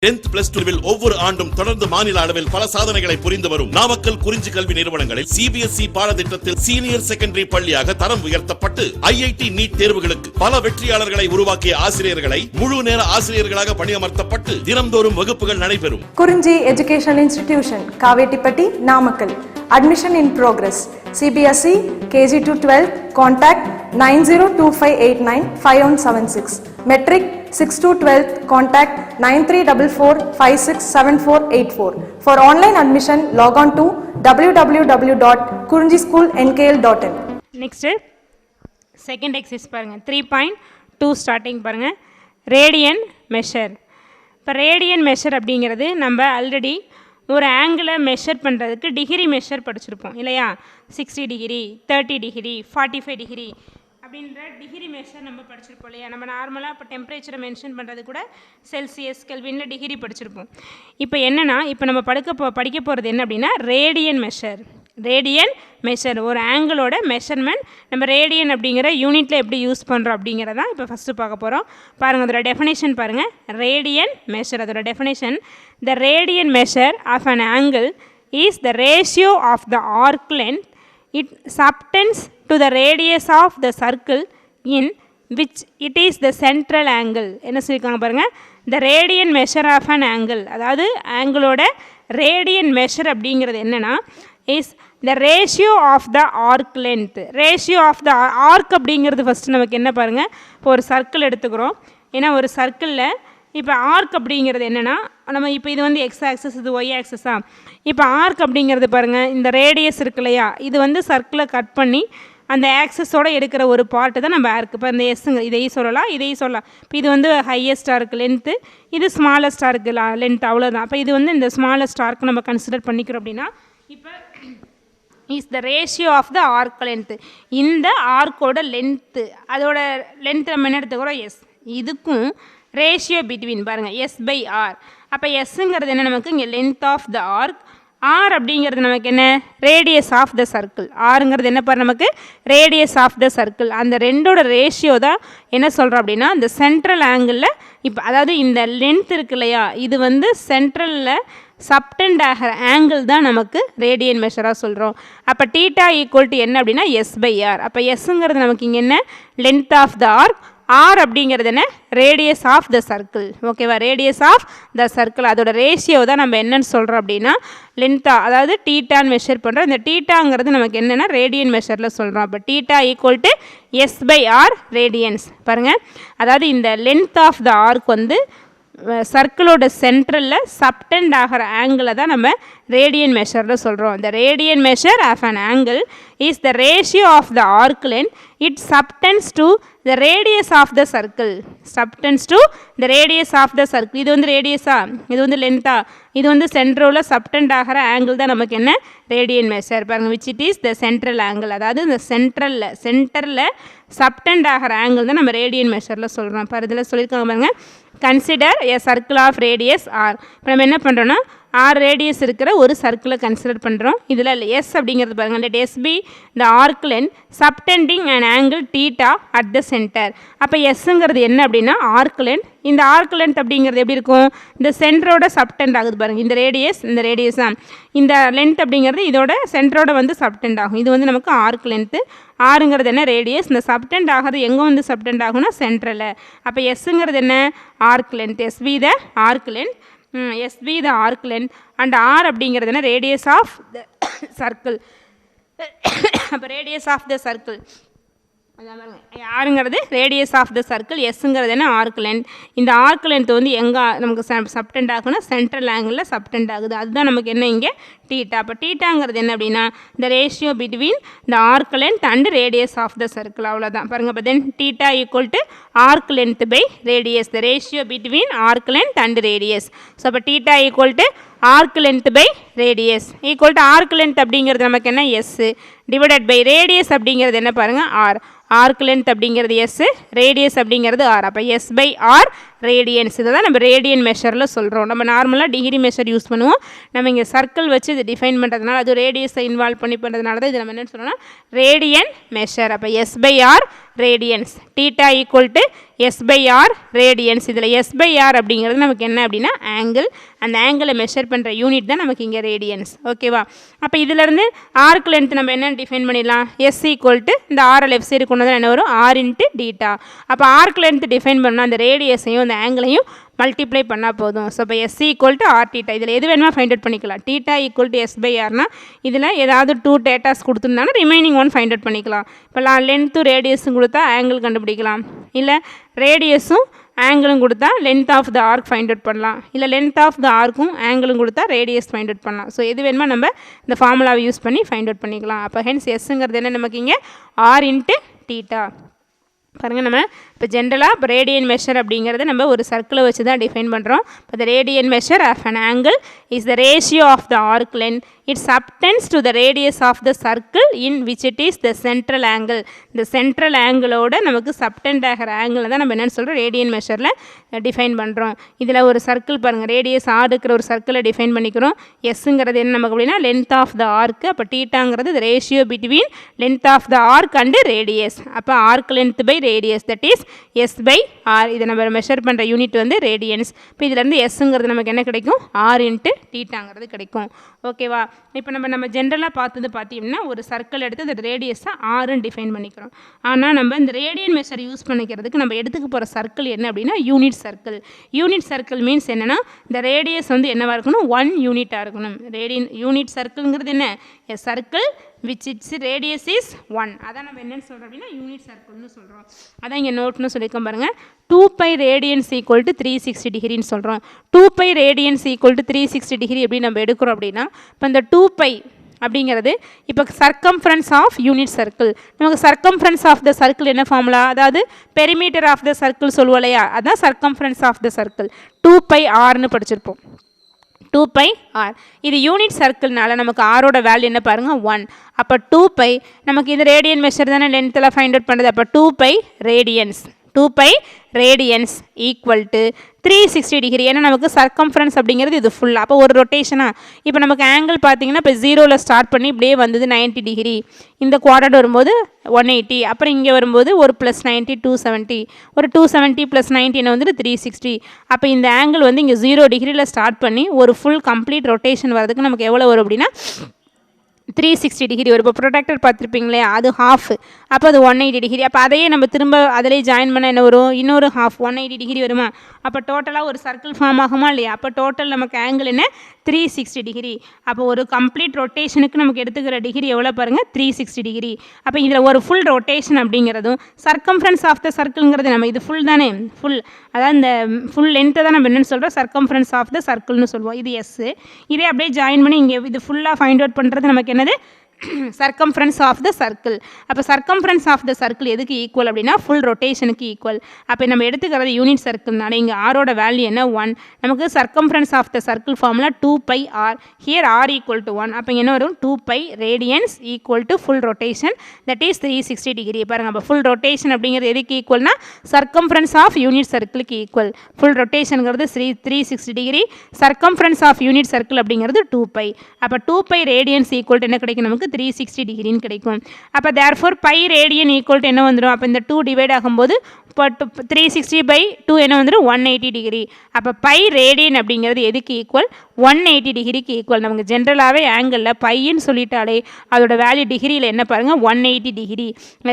10th plus 2 ஒவ்வொரு ஆண்டும் தொடர்ந்து மாநில அளவில் பல சாதனைகளை புரிந்து வரும் நாமக்கல் குறிஞ்சி கல்வி நிறுவனங்களில் CBSE பாடத்திட்டத்தில் சீனியர் செகண்டரி பள்ளியாக தரம் உயர்த்தப்பட்டு IIT நீட் தேர்வுகளுக்கு பல வெற்றியாளர்களை உருவாக்கிய ஆசிரியர்களை முழு நேர ஆசிரியர்களாக பணியமர்த்தப்பட்டு தினம்தோறும் வகுப்புகள் நடைபெறும். குறிஞ்சி educational institution, Kavettipatti, Namakkal. Admission in progress. CBSE KG to 12. Contact 9025895176. Metric 6 to 12. Contact 9344567484. For online admission, log on to www.kurinjischoolnkl.in. Next, second exercise பாருங்க. 3.2 starting பாருங்க. Radian measure. இப்போ ரேடியன் மெஷர் அப்படிங்கிறது நம்ம ஆல்ரெடி ஒரு ஆங்கிளை மெஷர் பண்ணுறதுக்கு டிகிரி மெஷர் படிச்சிருப்போம் இல்லையா? 60 டிகிரி, 30 டிகிரி, 45 டிகிரி அப்படின்ற டிகிரி மெஷர் நம்ம படிச்சிருப்போம் இல்லையா? நம்ம நார்மலாக இப்போ டெம்பரேச்சரை மென்ஷன் பண்ணுறது கூட செல்சியஸ், கெல்வினில் டிகிரி படிச்சிருப்போம். இப்போ என்னென்னா, இப்போ நம்ம படிக்க போகிறது என்ன அப்படின்னா ரேடியன் மெஷர். ரேடியன் மெஷர் ஒரு ஆங்கிளோட மெஷர்மெண்ட் நம்ம ரேடியன் அப்படிங்கிற யூனிட்டில் எப்படி யூஸ் பண்ணுறோம் அப்படிங்கிறதான் இப்போ ஃபஸ்ட்டு பார்க்க போகிறோம். பாருங்கள், அதோட டெஃபினேஷன் பாருங்கள். ரேடியன் மெஷர், அதோட definition: the radian measure of an angle is the ratio of the arc length it subtends to the radius of the circle in which it is the central angle. என்ன சொல்லியிருக்காங்க பாருங்கள், the radian measure of an angle, அதாவது ஆங்கிளோட radian measure அப்படிங்கிறது என்னென்னா is the ratio of the arc length. Ratio of the arc அப்படிங்கிறது first நமக்கு என்ன பாருங்கள், இப்போ ஒரு சர்க்கிள் எடுத்துக்கிறோம். ஏன்னா ஒரு சர்க்கிளில் இப்போ ஆர்க் அப்படிங்கிறது என்னென்னா, நம்ம இப்போ இது வந்து எக்ஸ் ஆக்சஸ், இது ஒய் ஆக்சஸா. இப்போ ஆர்க் அப்படிங்கிறது பாருங்கள், இந்த ரேடியஸ் இருக்கு இல்லையா, இது வந்து சர்க்கிளை கட் பண்ணி அந்த ஆக்சஸோடு எடுக்கிற ஒரு பார்ட்டு தான் நம்ம ஆர்க். இப்போ இந்த எஸ்ஸுங்க இதையும் சொல்லலாம், இதையும் சொல்லலாம். இப்போ இது வந்து ஹையஸ்ட் ஆர்க் லென்த்து, இது ஸ்மாலஸ்ட் ஆர்க்கு லென்த், அவ்வளோதான். அப்போ இது வந்து இந்த ஸ்மாலஸ்ட் ஆர்க் நம்ம கன்சிடர் பண்ணிக்கிறோம் அப்படின்னா இப்போ is the ratio of the arc length. இந்த ஆர்க்கோட லென்த்து, அதோட லென்த் நம்ம என்ன எடுத்துக்கிறோம் எஸ். இதுக்கும் ரேஷியோ பிட்வீன் பாருங்கள் S/R. அப்போ எஸ்ஸுங்கிறது என்ன நமக்கு இங்கே length of the arc, R அப்படிங்கிறது நமக்கு என்ன ரேடியஸ் ஆஃப் த சர்க்கிள். ஆருங்கிறது என்ன பாரு நமக்கு ரேடியஸ் ஆஃப் த சர்க்கிள். அந்த ரெண்டோட ரேஷியோ தான் என்ன சொல்கிறோம் அப்படின்னா இந்த சென்ட்ரல் ஆங்கிளில். இப்போ அதாவது இந்த லென்த் இருக்கு இல்லையா, இது வந்து சென்ட்ரலில் சப்டெண்ட் ஆகிற ஆங்கிள் தான் நமக்கு ரேடியன் மெஷராக சொல்கிறோம். அப்போ டீட்டா ஈக்குவல் டு என்ன அப்படின்னா S/R. அப்போ எஸ்ஸுங்கிறது நமக்கு இங்கே என்ன length of the arc, R அப்படிங்கிறது என்ன ரேடியஸ் ஆஃப் த சர்க்கிள். ஓகேவா, ரேடியஸ் ஆஃப் த சர்க்கிள். அதோட ரேஷியோ தான் நம்ம என்னன்னு சொல்கிறோம் அப்படின்னா லென்த்தா, அதாவது டீட்டான்னு மெஷர் பண்ணுறோம். இந்த டீட்டாங்கிறது நமக்கு என்னென்னா ரேடியன் மெஷரில் சொல்கிறோம். அப்போ theta equal to S/R radians. பாருங்கள், அதாவது இந்த லென்த் ஆஃப் த ஆர்க் வந்து சர்க்கிளோட சென்ட்ரலில் சப்டெண்ட் ஆகிற ஆங்கிளை தான் நம்ம ரேடியன் மெஷரில் சொல்கிறோம். இந்த radian measure of an angle is the ratio of the arc length it subtends to the radius of the circle. Subtends to the radius of the circle. இது வந்து ரேடியஸா, இது வந்து லென்த்தா, இது வந்து சென்ட்ரோவில் சப்டெண்ட் ஆகிற ஆங்கிள் தான் நமக்கு என்ன ரேடியன் மெஷர். பாருங்கள், which it is the central angle. அதாவது இந்த சென்டரில் சப்டெண்ட் ஆகிற ஆங்கிள் தான் நம்ம ரேடியன் மெஷரில் சொல்கிறோம். இப்போ இதில் சொல்லியிருக்காங்க பாருங்கள், consider a circle of radius R. இப்போ நம்ம என்ன பண்ணுறோன்னா ஆர் ரேடியஸ் இருக்கிற ஒரு சர்க்கிளை கன்சிடர் பண்ணுறோம். இதில் எஸ் அப்படிங்கிறது பாருங்கள், let S be the arc length subtending and angle theta at the centre. அப்போ எஸ்ஸுங்கிறது என்ன அப்படின்னா ஆர்க் லென்த். இந்த ஆர்க் லென்த் அப்படிங்கிறது எப்படி இருக்கும், இந்த சென்டரோட சப்டெண்ட் ஆகுது பாருங்கள். இந்த ரேடியஸ் தான் இந்த லென்த் அப்படிங்கிறது இதோட சென்டரோட வந்து சப்டெண்ட் ஆகும். இது வந்து நமக்கு ஆர்க் லென்த்து. ஆறுங்கிறது என்ன ரேடியஸ். இந்த சப்டெண்ட் ஆகிறது எங்கே வந்து சப்டெண்ட் ஆகும்னா சென்ட்ரலில். அப்போ எஸ்ஸுங்கிறது என்ன arc length. S be the arc length, S be the arc length and R அப்படிங்கிறது என்ன ரேடியஸ் ஆஃப் த சர்க்கிள். அப்போ ரேடியஸ் ஆஃப் த சர்க்கிள் ஆருங்கிறது ரேடியஸ் ஆஃப் த சர்க்கிள், எஸ்ஸுங்கிறது என்ன ஆர்க் லென்த். இந்த ஆர்க் லென்த் வந்து எங்கே நமக்கு சப்டெண்ட் ஆகுனா சென்ட்ரல் ஆங்கிளில் சப்டெண்ட் ஆகுது. அதுதான் நமக்கு என்ன இங்கே டீட்டா. அப்போ டீட்டாங்கிறது என்ன அப்படின்னா இந்த ratio between the arc length and radius of the circle. அவ்வளோதான் பாருங்கள். அப்போ then theta equal to arc length by radius, the ratio between arc length and radius. So அப்போ theta equal to arc length by radius equal to arc length அப்படிங்கிறது நமக்கு என்ன S divided by radius அப்படிங்கிறது என்ன பாருங்கள் R. Arc length அப்படிங்கிறது S, radius அப்படிங்கிறது R. அப்போ S/R ரேடியன்ஸ். இதை தான் நம்ம ரேடியன் மெஷரில் சொல்கிறோம். நம்ம நார்மலாக டிகிரி மெஷர் யூஸ் பண்ணுவோம். நம்ம இங்கே சர்க்கிள் வச்சு இதை டிஃபைன் பண்ணுறதுனால, அது ரேடியஸை இன்வால்வ் பண்ணி பண்ணுறதுனால தான் இது நம்ம என்னென்னு சொல்லணும்னா ரேடியன் மெஷர். அப்போ S/R radians, theta equal to S/R radians. இதில் S/R அப்படிங்கிறது நமக்கு என்ன அப்படின்னா ஆங்கிள். அந்த ஆங்கிளை மெஷர் பண்ணுற யூனிட் தான் நமக்கு இங்கே ரேடியன்ஸ். ஓகேவா? அப்போ இதிலேருந்து ஆர்க் லென்த் நம்ம என்ன டிஃபைன் பண்ணிடலாம்? S ஈக்குவல் டு இந்த ஆரை லெஃப்ட் சைடு கொண்டு வந்து என்ன வரும்? R into theta. அப்போ ஆர்க் லென்த் டிஃபைன் பண்ணால் அந்த ரேடியஸையும் அந்த ஆங்கிளையும் மல்டிப்ளை பண்ணால் போதும். ஸோ இப்போ S equal to R theta. இதில் எது வேணுமா ஃபைண்ட் அவுட் பண்ணிக்கலாம். தீட்டா ஈக்குவல் டு S/Rனா இதில் ஏதாவது 2 டேட்டாஸ் கொடுத்துருந்தாலும் ரிமைனிங் 1 ஃபைண்ட் அவுட் பண்ணிக்கலாம். இப்போ லென்த்தும் ரேடியஸும் கொடுத்தா ஆங்கிள் கண்டுபிடிக்கலாம். இல்லை ரேடியஸும் ஆங்கிளும் கொடுத்தா length of the arc find out பண்ணலாம். இல்லை லென்த் ஆஃப் த ஆர்க்கும் ஆங்கிளும் கொடுத்தா ரேடியஸ் ஃபைண்ட் அவுட் பண்ணலாம். ஸோ எது வேணுமா நம்ம இந்த ஃபார்முலாவை யூஸ் பண்ணி ஃபைண்ட் அவுட் பண்ணிக்கலாம். அப்போ ஹென்ஸ் எஸ்ங்கிறது என்ன நமக்கு இங்கே R இன்ட்டு தீட்டா. பாருங்கள், நம்ம இப்போ ஜென்ரலாக இப்போ ரேடியன் மெஷர் அப்படிங்கிறத நம்ம ஒரு சர்க்கிளை வச்சு தான் டிஃபைன் பண்ணுறோம். இப்போ the radian measure of an angle is the ratio of the arc length it subtends to the radius of the circle in which it is the central angle. இந்த central ஆங்கிளோட நமக்கு சப்டென்ட் ஆகிற ஆங்கிளை தான் நம்ம என்னென்னு சொல்கிறோம் ரேடியன் மெஷரில் டிஃபைன் பண்ணுறோம். இதில் ஒரு சர்க்கிள் பாருங்கள், ரேடியஸ் R இருக்கிற ஒரு சர்க்கிளை டிஃபைன் பண்ணிக்கிறோம். எஸ்ங்கிறது என்ன நமக்கு அப்படின்னா லென்த் ஆஃப் த ஆர்க்கு. அப்போ டீட்டாங்கிறது the ratio between length of the arc and radius. அப்போ arc length by radius, that is S/R. இதை நம்ம மெஷர் பண்ணுற யூனிட் வந்து ரேடியன்ஸ். இப்போ இதிலேருந்து எஸ்ங்கிறது நமக்கு என்ன கிடைக்கும்? R இன்ட்டு டீட்டாங்கிறது கிடைக்கும். ஓகேவா? இப்போ நம்ம ஜென்ரலாக பார்த்தீங்கன்னா ஒரு சர்க்கிள் எடுத்து அந்த ரேடியஸை Rன்னு டிஃபைன் பண்ணிக்கிறோம். ஆனால் நம்ம இந்த ரேடியன் மெஷர் யூஸ் பண்ணிக்கிறதுக்கு நம்ம எடுத்துக்க போகிற சர்க்கிள் என்ன அப்படின்னா unit circle. Unit circle means என்னென்னா இந்த ரேடியஸ் வந்து என்னவாக இருக்கணும்? 1 யூனிட்டாக இருக்கணும். யூனிட் சர்க்கிள்ங்கிறது என்ன? எ circle which its radius is 1. அதான் நம்ம என்னன்னு சொல்கிறோம் அப்படின்னா யூனிட் சர்க்கிள்னு சொல்கிறோம். அதான் இங்கே நோட்னு சொல்லியிருக்கோம் பாருங்கள். 2π ரேடியன்ஸ் ஈக்குவல் டு 360 டிகிரின்னு சொல்கிறோம். 2π ரேடியன்ஸ் ஈக்குவல் டு 360 டிகிரி எப்படி நம்ம எடுக்கிறோம் அப்படின்னா, இப்போ இந்த 2π அப்படிங்கிறது இப்போ சர்க்கம்ஃபரன்ஸ் ஆஃப் யூனிட் சர்க்கிள். நமக்கு சர்க்கம்ஃபரன்ஸ் ஆஃப் த சர்க்கிள் என்ன ஃபார்முலா? அதாவது பெரிமீட்டர் ஆஃப் த சர்க்கிள் சொல்லுவோம் இல்லையா? அதான் சர்க்கம்ஃபரன்ஸ் ஆஃப் த சர்க்கிள். 2πrன்னு படிச்சிருப்போம். 2πr. இது யூனிட் சர்க்கிள்னால நமக்கு ஆரோட வேல்யூ என்ன பாருங்கள்? 1. அப்போ 2π நமக்கு இது ரேடியன் மெஷர் தானே லென்த்தில் ஃபைண்ட் அவுட் பண்ணுறது. அப்போ 2π radians, 2π radians equal to 360 degree. ஏன்னா நமக்கு சர்க்கம்ஃபரன்ஸ் அப்படிங்கிறது இது ஃபுல்லாக. அப்போ ஒரு ரொட்டேஷனாக இப்போ நமக்கு ஆங்கிள் பார்த்தீங்கன்னா இப்போ 0ல் ஸ்டார்ட் பண்ணி இப்படியே வந்தது 90 டிகிரி. இந்த குவாட்ரேட் வரும்போது 180. அப்புறம் இங்கே வரும்போது ஒரு ப்ளஸ் 90 270. ஒரு 270 ப்ளஸ் 90 வந்துட்டு 360. அப்போ இந்த ஆங்கிள் வந்து இங்கே 0 டிகிரியில் ஸ்டார்ட் பண்ணி ஒரு ஃபுல் கம்ப்ளீட் ரொட்டேஷன் வரதுக்கு நமக்கு எவ்வளோ வரும் அப்படின்னா 360 டிகிரி வரும். இப்போ ப்ரொடக்டர் பார்த்துருப்பீங்களே அது ஹாஃப். அப்போ அது 180 டிகிரி. அப்போ அதையே நம்ம திரும்ப அதிலே ஜாயின் பண்ண என்ன வரும்? இன்னொரு ஹாஃப் 180 டிகிரி வருமா? அப்போ டோட்டலாக ஒரு சர்க்கிள் ஃபார்ம் ஆகுமா இல்லையா? அப்போ டோட்டல் நமக்கு ஆங்கிள் என்ன? 360 டிகிரி. அப்போ ஒரு கம்ப்ளீட் ரொட்டேஷனுக்கு நமக்கு எடுத்துக்கிற டிகிரி எவ்வளோ பாருங்கள்? 360 டிகிரி. அப்போ இதில் ஒரு ஃபுல் ரொட்டேஷன் அப்படிங்கிறதும் சர்க்கம்ஃபரன்ஸ் ஆஃப் த சர்க்கிள்ங்கிறது நம்ம இது ஃபுல் தானே, ஃபுல். அதாவது இந்த ஃபுல் லென்த்தை தான் நம்ம என்னென்னு சொல்கிறோம்? சர்க்கம்ஃபரன்ஸ் ஆஃப் த சர்க்கிள்னு சொல்லுவோம். இது எஸ். இதே அப்படியே ஜாயின் பண்ணி இங்கே இது ஃபுல்லாக ஃபைண்ட் அவுட் பண்ணுறது நமக்கு என்னது? Circumference of the circle. அப்போ சர்க்கம்ஃபரன்ஸ் ஆஃப் த சர்க்கிள் எதுக்கு ஈக்குவல் அப்படின்னா ஃபுல் ரொட்டேஷனுக்கு ஈக்குவல். அப்போ நம்ம எடுத்துக்கிறது யூனிட் சர்க்கிள்னால இங்கே ஆரோட வேல்யூ என்ன? 1. நமக்கு circumference of the circle formula 2πr. Here r equal to 1. அப்போ என்ன வரும்? 2π radians equal to full rotation, that is 360 degree. பாருங்கள், அப்போ ஃபுல் ரொட்டேஷன் அப்படிங்கிறது எதுக்கு ஈக்குவல்னா சர்க்கம்ஃபரன்ஸ் ஆஃப் யூனிட் சர்க்கிளுக்கு ஈக்குவல். ஃபுல் ரொட்டேஷனுங்கிறது 360 degree. Circumference of unit circle அப்படிங்கிறது 2π. அப்போ 2π ரேடியன்ஸ் ஈக்குவல் டு என்ன கிடைக்கும்? நமக்கு 360 டிகிரின்னு கிடைக்கும். அப்போ therefore by radian equal to என்ன வந்துடும்? அப்போ இந்த 2 டிவைட் ஆகும்போது இப்போ 360/2 என்ன வந்துடும்? 180 டிகிரி. அப்போ பை ரேடியன் அப்படிங்கிறது எதுக்கு ஈக்குவல்? 180 டிகிரிக்கு ஈக்குவல். நமக்கு ஜென்ரலாகவே ஆங்கிளில் பைன்னு சொல்லிட்டாலே அதோட வேல்யூ டிகிரியில் என்ன பாருங்கள்? 180 டிகிரி.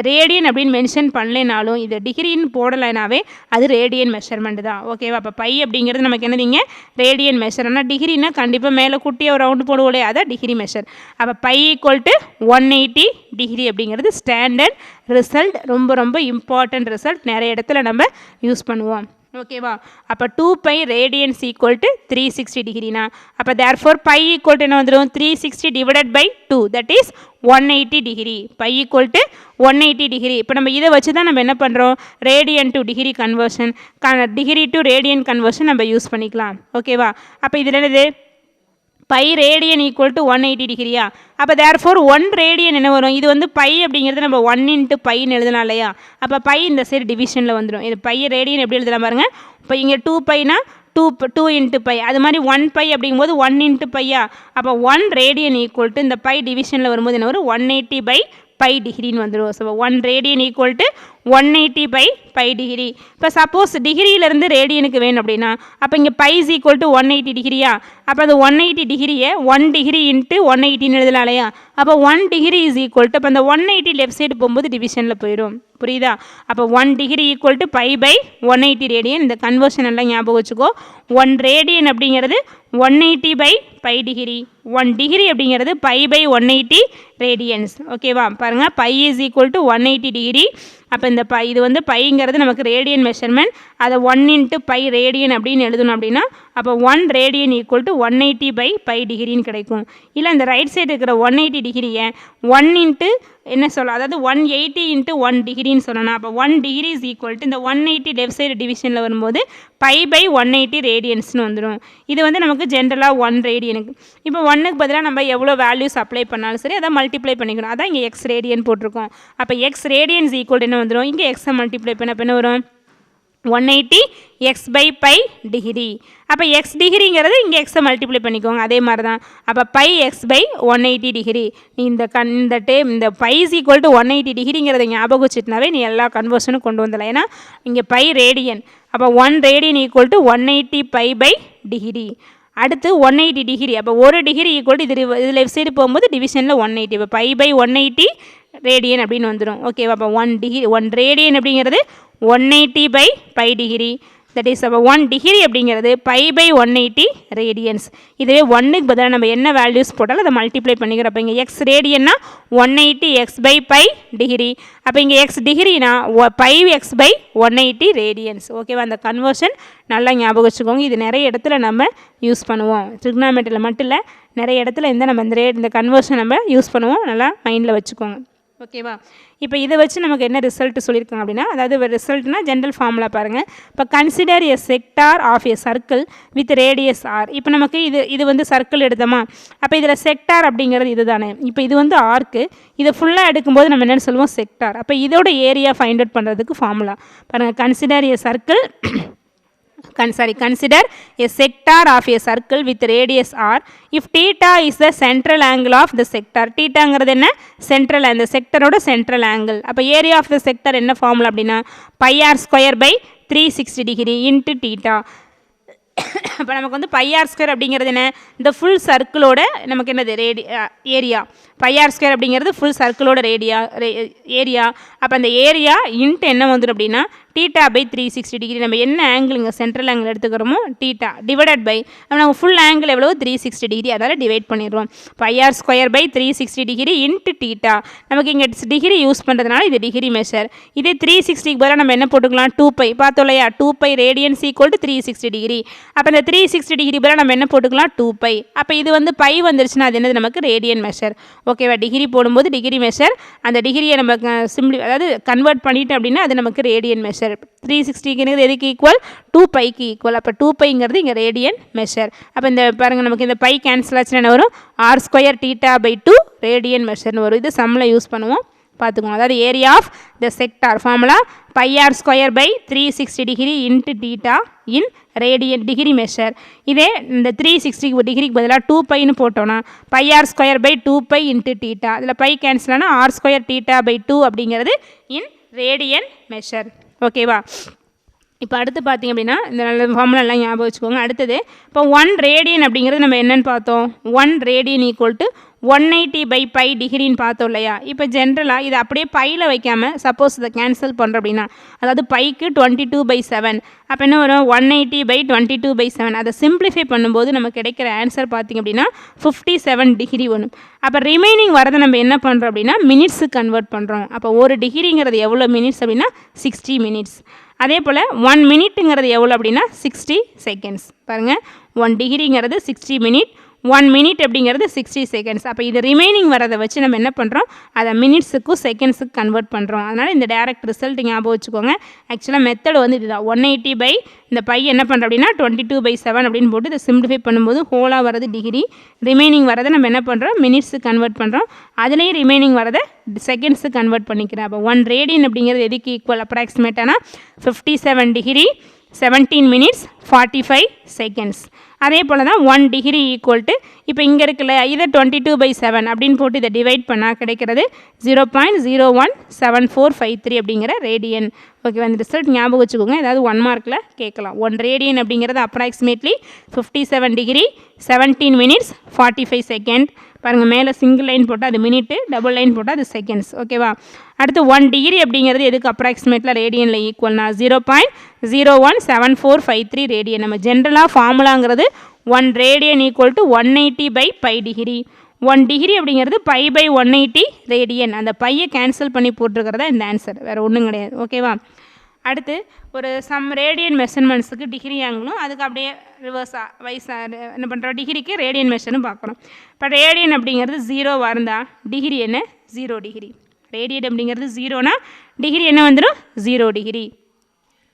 ரேடியன் அப்படின்னு மென்ஷன் பண்ணலைனாலும் இது டிகிரின்னு போடலைனாவே அது ரேடியன் மெஷர்மெண்ட் தான். ஓகேவா? அப்போ பை அப்படிங்கிறது நமக்கு என்னதுங்க? Radian measure. ஆனால் டிகிரினா கண்டிப்பாக மேலே குட்டியாக ஒரு ரவுண்டு போடுவோம், அதான் டிகிரி மெஷர். அப்போ பை ஈக்குவல் டு 180 டிகிரி அப்படிங்கிறது ஸ்டாண்டர்ட் ரிசல்ட். ரொம்ப ரொம்ப இம்பார்ட்டன்ட் ரிசல்ட். நிறைய இடத்துல நம்ம யூஸ் பண்ணுவோம். ஓகேவா? அப்போ 2π ரேடியன்ஸ் ஈக்குவல் டு 360 டிகிரினா அப்போ தேர்ஃபோர் பை ஈக்குவல் டு என்ன வந்துடும்? 360 divided by 2, that is 180 degree. Pi equal to 180 degree. இப்போ நம்ம இதை வச்சு தான் நம்ம என்ன பண்ணுறோம்? Radian to degree conversion, degree to radian conversion நம்ம யூஸ் பண்ணிக்கலாம். ஓகேவா? அப்போ இதில் என்னது? பை ரேடியன் ஈக்குவல் டு 180 டிகிரியா? அப்போ தேர்ஃபோர் 1 ரேடியன் என்ன வரும்? இது வந்து பை அப்படிங்கிறது நம்ம 1 இன்ட்டு பைன்னு எழுதலாம் இல்லையா? அப்போ பை இந்த சைடு டிவிஷனில் வந்துடும். இது பை ரேடியன் எப்படி எழுதலாம் பாருங்கள். இப்போ இங்கே 2 பைனா 2 இன்ட்டு பை, அது மாதிரி 1 பை அப்படிங்கும்போது 1 இன்ட்டு பையா? அப்போ 1 ரேடியன் ஈக்குவல் டு இந்த பை டிவிஷனில் வரும்போது என்ன வரும்? 180 பை பை டிகிரின்னு வந்துடும். So 1 radian equal to 180 by pi degree. இப்போ சப்போஸ் டிகிரியிலேருந்து ரேடியனுக்கு வேணும் அப்படின்னா அப்போ இங்கே பை இஸ் ஈக்குவல் டு 180 டிகிரியா? அப்போ அது 180 டிகிரியை 1 டிகிரி இன்ட்டு 180ன்னு எழுதலாம் இல்லையா? அப்போ 1 டிகிரி இஸ் ஈக்குவல் டு, அப்போ அந்த 180 லெஃப்ட் சைடு போகும்போது டிவிஷனில் போயிடும். புரியுதா? அப்போ 1 degree equal to pi by 180 radian. இந்த கன்வர்ஷன் எல்லாம் ஞாபகம் வச்சுக்கோ. 1 ரேடியன் அப்படிங்கிறது 180 பை பை டிகிரி. 1 டிகிரி அப்படிங்கிறது பை பை 180 ரேடியன்ஸ். ஓகேவா? பாருங்கள், பை இஸ் ஈக்குவல் டு 180 டிகிரி. அப்போ இந்த இது வந்து பைங்கிறது நமக்கு ரேடியன் மெஷர்மெண்ட். அதை 1 இன்ட்டு பை ரேடியன் அப்படின்னு எழுதணும் அப்படின்னா அப்போ 1 radian equal to 180 by pi டிகிரின்னு கிடைக்கும். இல்லை இந்த ரைட் சைடு இருக்கிற 180 டிகிரியை 1 இன்ட்டு என்ன சொல்ல, அதாவது 180 இன்ட்டு 1 டிகிரின்னு சொல்லணும். அப்போ 1 டிகிரி இஸ் ஈக்குவல் டு இந்த 180 லெஃப்ட் சைடு டிவிஷனில் வரும்போது பை பை 180 ரேடியன்ஸ்னு வந்துடும். இது வந்து நமக்கு ஜென்ரலாக 1 ரேடியனுக்கு. இப்போ 1க்கு பதிலாக நம்ம எவ்வளோ வேல்யூஸ் அப்ளை பண்ணாலும் சரி அதை மல்டிப்ளை பண்ணிக்கணும். அதான் இங்கே எக்ஸ் ரேடியன் போட்டிருக்கோம். அப்போ எக்ஸ் ரேடியன்ஸ் ஈக்குவல் என்ன வந்துடும்? இங்கே எக்ஸை மல்டிப்ளை பண்ண என்ன வரும்? 180 எக்ஸ் பை பை டிகிரி. அப்போ எக்ஸ் டிகிரிங்கிறது இங்கே எக்ஸை மல்டிப்ளை பண்ணிக்கோங்க. அதே மாதிரி தான். அப்போ பை எக்ஸ் பை 180 டிகிரி. நீ இந்த பை இஸ் ஈக்குவல் டு 180 டிகிரிங்கிறத ஞாபகம் வச்சுட்டுனாவே நீ எல்லா கன்வர்ஷனும் கொண்டு வந்துடலாம். ஏன்னா இங்கே பை ரேடியன். அப்போ 1 radian equal to 180 by pi degree. அடுத்து 180 டிகிரி. அப்போ 1 டிகிரி ஈக்குவல் டு இது லெஃப்ட் சைடு போகும்போது டிவிஷனில் 180. இப்போ பை பை 180 ரேடியன் அப்படின்னு வந்துடும். ஓகேவா? அப்போ 1 ரேடியன் அப்படிங்கிறது 180 by pi degree. That is அப்போ 1 டிகிரி அப்படிங்கிறது பை பை 180 ரேடியன்ஸ். இதுவே 1க்கு பதிலாக நம்ம என்ன வேல்யூஸ் போட்டாலும் அதை மல்டிப்ளை பண்ணிக்கிறோம். அப்போ இங்கே எக்ஸ் ரேடியன்னா 180 எக்ஸ் பை பை டிகிரி. அப்போ இங்கே எக்ஸ் டிகிரினா பை எக்ஸ் பை 180 ரேடியன்ஸ். ஓகேவா? அந்த கன்வர்ஷன் நல்லா ஞாபகம் வச்சுக்கோங்க. இது நிறைய இடத்துல நம்ம யூஸ் பண்ணுவோம். ட்ரிக்னாமெட்ரியில் மட்டும் இல்லை, நிறைய இடத்துல இந்த கன்வர்ஷன் நம்ம யூஸ் பண்ணுவோம். நல்லா மைண்டில் வச்சுக்கோங்க. ஓகேவா? இப்போ இதை வச்சு நமக்கு என்ன ரிசல்ட் சொல்லியிருக்காங்க அப்படின்னா, அதாவது ரிசல்ட்னா ஜென்ரல் ஃபார்முலா பாருங்கள். இப்போ consider a sector of a circle with radius R. இப்போ நமக்கு இது வந்து சர்க்கிள் எடுத்தோமா? அப்போ இதில் செக்டார் அப்படிங்கிறது இது தானே. இப்போ இது வந்து ஆர்க்கு. இதை ஃபுல்லாக எடுக்கும்போது நம்ம என்னென்னு சொல்லுவோம்? செக்டார். அப்போ இதோட ஏரியா ஃபைண்ட் அவுட் பண்ணுறதுக்கு ஃபார்முலா பாருங்கள். Consider a circle consider a sector of a circle with radius r if theta is the central angle of the sector. theta ங்கிறது என்ன? central, அந்த செக்டரோட central angle. அப்போ area of the sector என்ன formula அப்படின்னா pi r square by 360 degree into theta. அப்போ நமக்கு வந்து பை ஆர் ஸ்கொயர் அப்படிங்கிறது என்ன? இந்த ஃபுல் சர்க்கிளோட நமக்கு என்னது ஏரியா. பை ஆர் ஸ்கொயர் அப்படிங்கிறது ஃபுல் சர்க்கிளோட ஏரியா. அப்போ அந்த ஏரியா இன்ட்டு என்ன வந்துடும் அப்படின்னா டீட்டா பை 360 டிகிரி. நம்ம என்ன ஆங்கிள் இங்கே சென்ட்ரல் ஆங்கிள் எடுத்துக்கிறோமோ டீட்டா டிவைடட் பை நம்ம ஃபுல் ஆங்கிள் எவ்வளோ 360 டிகிரி, அதனால் டிவைட் பண்ணிடுவோம். Pi R square by 360 degree into theta. நமக்கு இங்கே டிகிரி யூஸ் பண்ணுறதுனால இது டிகிரி மெஷர். இதே 360க்கு பதிலாக நம்ம என்ன போட்டுக்கலாம்? 2π. பார்த்தோம் இல்லையா? 2π ரேடியன்ஸ் ஈக்குவல் டு 360 டிகிரி. அப்போ இந்த 360 டிகிரி பதிலாக நம்ம என்ன போட்டுக்கலாம்? 2π. அப்போ இது வந்து பை வந்துருச்சுன்னா அது என்னது? நமக்கு ரேடியன் மெஷர். ஓகேவா? டிகிரி போடும்போது டிகிரி மெஷர். அந்த டிகிரியை நம்ம அதாவது கன்வெர்ட் பண்ணிட்டோம் அப்படின்னா அது நமக்கு ரேடியன் மெஷர். 360ங்கிறது எதுக்கு ஈக்குவல்? 2πக்கு ஈக்குவல். அப்போ 2πங்கிறது இங்கே ரேடியன் மெஷர். அப்போ இந்த பாருங்கள், நமக்கு இந்த பை கேன்சல் ஆச்சுன்னா என்ன வரும்? R square theta by 2 radian மெஷர்னு வரும். இது சம்மில் யூஸ் பண்ணுவோம், பார்த்துக்கோங்க. அதாவது area of the sector formula pi R square by 360 degree into theta in radian degree measure. இதே இந்த 360 டிகிரிக்கு பதிலாக 2πன்னு போட்டோன்னா pi R square by 2π into theta. அதில் பை கேன்சல் ஆனால் ஆர் ஸ்கொயர் டீட்டா பை 2 அப்படிங்கிறது இன் ரேடியன் மெஷர். ஓகேவா? இப்போ அடுத்து பார்த்திங்க அப்படின்னா இந்த நல்ல ஃபார்முலாலாம் ஞாபகம் வச்சுக்கோங்க. அடுத்தது இப்போ 1 ரேடியன் அப்படிங்கிறது நம்ம என்னென்னு பார்த்தோம்? 1 radian equal to 180 by pi டிகிரின்னு பார்த்தோம் இல்லையா? இப்போ ஜென்ரலாக இதை அப்படியே பையில் வைக்காமல் சப்போஸ் இதை கேன்சல் பண்ணுறோம் அப்படின்னா, அதாவது பைக்கு 22/7. அப்போ என்ன வரும்? 180 பை 22/7. அதை சிம்பிளிஃபை பண்ணும்போது நமக்கு கிடைக்கிற ஆன்சர் பார்த்திங்க அப்படின்னா 57 டிகிரி வரும். அப்போ ரிமைனிங் வரதை நம்ம என்ன பண்ணுறோம் அப்படின்னா மினிட்ஸுக்கு கன்வெர்ட் பண்ணுறோம். அப்போ ஒரு டிகிரிங்கிறது எவ்வளோ மினிட்ஸ் அப்படின்னா 60 மினிட்ஸ். அதே போல் 1 மினிட்டுங்கிறது எவ்வளோ அப்படின்னா 60 செகண்ட்ஸ். பாருங்கள் 1 டிகிரிங்கிறது 60 மினிட், 1 மினிட் அப்படிங்கிறது 60 செகண்ட்ஸ். அப்போ இது ரிமைனிங் வரதை வச்சு நம்ம என்ன பண்ணுறோம், அதை மினிட்ஸுக்கும் செகண்ட்ஸுக்கு கன்வெர்ட் பண்ணுறோம். அதனால் இந்த டைரக்ட் ரிசல்ட் ஞாபகம் வச்சுக்கோங்க. ஆக்சுவலாக மெத்தட் வந்து இதுதான். 180 பை இந்த பை என்ன பண்ணுறோம் அப்படின்னா 22/7 அப்படின்னு போட்டு இதை சிம்பிளிஃபை பண்ணும்போது ஹோலாக வரது டிகிரி, ரிமைனிங் வரதை நம்ம என்ன பண்ணுறோம், மினிட்ஸுக்கு கன்வெர்ட் பண்ணுறோம். அதுலேயும் ரிமைனிங் வரதை செகண்ட்ஸுக்கு கன்வெர்ட் பண்ணிக்கிறேன். அப்போ 1 ரேடியன் அப்படிங்கிறது எதுக்கு ஈக்குவல் அப்ராக்சிமேட்டானா 57 டிகிரி 17 மினிட்ஸ் 45 செகண்ட்ஸ். அதே போல் தான் 1 டிகிரி ஈக்குவல் டு இப்போ இங்கே இருக்குல்ல இதை 22/7 அப்படின்னு போட்டு இதை டிவைட் பண்ணால் கிடைக்கிறது 0.017453 அப்படிங்கிற ரேடியன். ஓகே, அந்த ரிசல்ட் ஞாபகம் வச்சுக்கோங்க. ஏதாவது 1 மார்க்கில் கேட்கலாம். 1 ரேடியன் அப்படிங்கிறது அப்ராக்சிமேட்லி 57 டிகிரி 17 மினிட்ஸ் 45 செகண்ட். பாருங்கள், மேலே சிங்கிள் லைன் போட்டால் அது மினிட்டு, டபுள் லைன் போட்டால் அது செகண்ட்ஸ். ஓகேவா? அடுத்து 1 டிகிரி அப்படிங்கிறது எதுக்கு அப்ராக்சிமேட்டில் ரேடியனில் ஈக்குவல்னா 0.017453 ரேடியன். நம்ம ஜென்ரலாக ஃபார்முலாங்கிறது 1 radian equal to 180/π degree. 1 degree அப்படிங்கிறது π/180 ரேடியன். அந்த பையை கேன்சல் பண்ணி போட்டிருக்கிறதா இந்த ஆன்சர், வேறு ஒன்றும் கிடையாது. ஓகேவா? அடுத்து ஒரு சம் ரேடியன் மெஷர்மெண்ட்ஸுக்கு டிகிரி ஆங்கிளும் அதுக்கு அப்படியே ரிவர்ஸாக என்ன பண்ணுறோம், டிகிரிக்கு ரேடியன் மெஷர்னு பார்க்குறோம். இப்போ ரேடியன் அப்படிங்கிறது 0 இருந்தால் டிகிரி என்ன 0 டிகிரி. ரேடியன் அப்படிங்கிறது 0னா டிகிரி என்ன வந்துடும் 0 டிகிரி.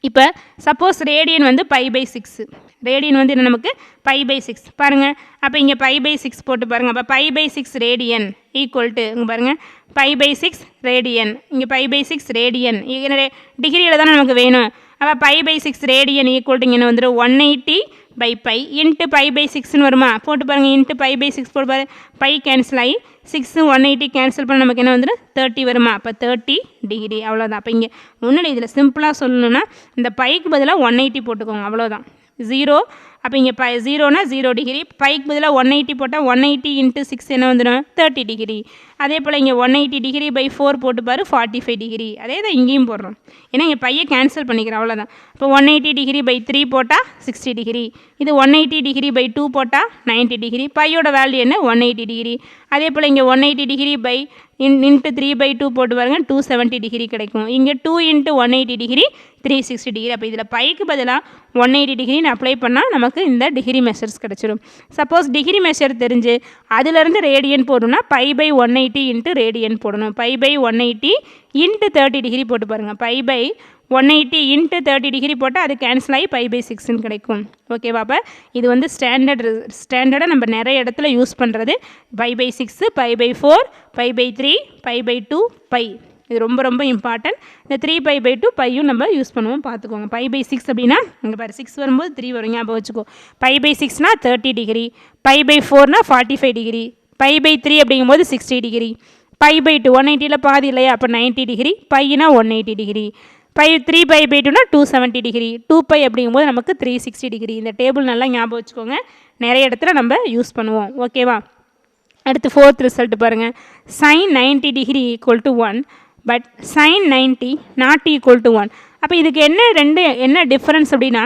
இப்போ சப்போஸ் ரேடியன் வந்து π/6, ரேடியன் வந்து என்ன நமக்கு π/6 பாருங்கள். அப்போ இங்கே π/6 போட்டு பாருங்கள். அப்போ π/6 ரேடியன் ஈக்குவல் டு இங்கே பாருங்கள் π/6 ரேடியன், இங்கே π/6 ரேடியன் டிகிரியில் தானே நமக்கு வேணும். அப்போ π/6 ரேடியன் ஈக்குவல் டு இங்கே வந்துடும் 180/π இன்ட்டு π/6ன்னு வருமா, போட்டு பாருங்கள். இன்ட்டு π/6 போட்டு பாரு, பை கேன்சல் ஆகி 6 180 கேன்சல் பண்ண நமக்கு என்ன வந்துடும் 30 வருமா. அப்போ 30 டிகிரி, அவ்வளோதான். அப்போ இங்கே ஒன்றும் இதில் சிம்பிளாக சொல்லணும்னா இந்த பைக்கு பதிலாக 180 போட்டுக்கோங்க, அவ்வளோதான். 0 அப்போ இங்கே 0னா 0 டிகிரி, பைக்கு பதிலாக 180 போட்டால் 180 இன்ட்டு 6 என்ன வந்துடும் 30 டிகிரி. அதே போல் இங்கே 180 டிகிரி பை 4 போட்டு பாரு 45 டிகிரி. அதே தான் இங்கேயும் போடுறோம், ஏன்னா இங்கே பையை கேன்சல் பண்ணிக்கிறோம், அவ்வளோதான். இப்போ 180 டிகிரி பை 3 போட்டால் 60 டிகிரி. இது 180 டிகிரி பை 2 போட்டால் 90 டிகிரி. பையோட வேல்யூ என்ன 180 டிகிரி. அதே போல் இங்கே 180 டிகிரி பை இன்ட்டு 3/2 போட்டு பாருங்க 270 டிகிரி கிடைக்கும். இங்கே 2 இன்ட்டு 180 டிகிரி 360 டிகிரி. அப்போ இதில் பைக்கு பதிலாக 180 டிகிரின்னு அப்ளை பண்ணால் நமக்கு இந்த டிகிரி மெஷர்ஸ் கிடச்சிடும். சப்போஸ் டிகிரி மெஷர் தெரிஞ்சு அதிலிருந்து ரேடியன் போடணும்னா π/180 இன்ட்டு ரேடியன் போடணும். π/180 இன்ட்டு 30 டிகிரி போட்டு பாருங்கள். π/180 இன்ட்டு 30 டிகிரி போட்டால் அது கேன்சல் ஆகி π/6ன்னு கிடைக்கும். ஓகேவா? அப்போ இது வந்து ஸ்டாண்டர்டாக நம்ம நிறைய இடத்துல யூஸ் பண்ணுறது π/6, π/4, π/3, π/2, π. இது ரொம்ப ரொம்ப இம்பார்ட்டன்ட். இந்த 3π/2 பையும் நம்ம யூஸ் பண்ணுவோம், பார்த்துக்கோங்க. π/6 அப்படின்னா இங்கே பாரு 6 வரும்போது 3 வரும், ஞாபகம் வச்சுக்கோ. π/6னா 30 டிகிரி, π/4னா 45 டிகிரி, π/3 அப்படிங்கும்போது 60 டிகிரி, π/2 180ல் பாதி இல்லையா, அப்போ 90 டிகிரி, பையனா 180 டிகிரி, 3π/2னா 270 டிகிரி, 2π அப்படிங்கும்போது நமக்கு 360 டிகிரி. இந்த டேபிள் நல்லா ஞாபகம் வச்சுக்கோங்க, நிறைய இடத்துல நம்ம யூஸ் பண்ணுவோம். ஓகேவா? அடுத்து 4th ரிசல்ட் பாருங்கள். sin 90 degree equal to 1 but sin 90 not equal to 1. அப்போ இதுக்கு என்ன டிஃப்ரென்ஸ் அப்படின்னா,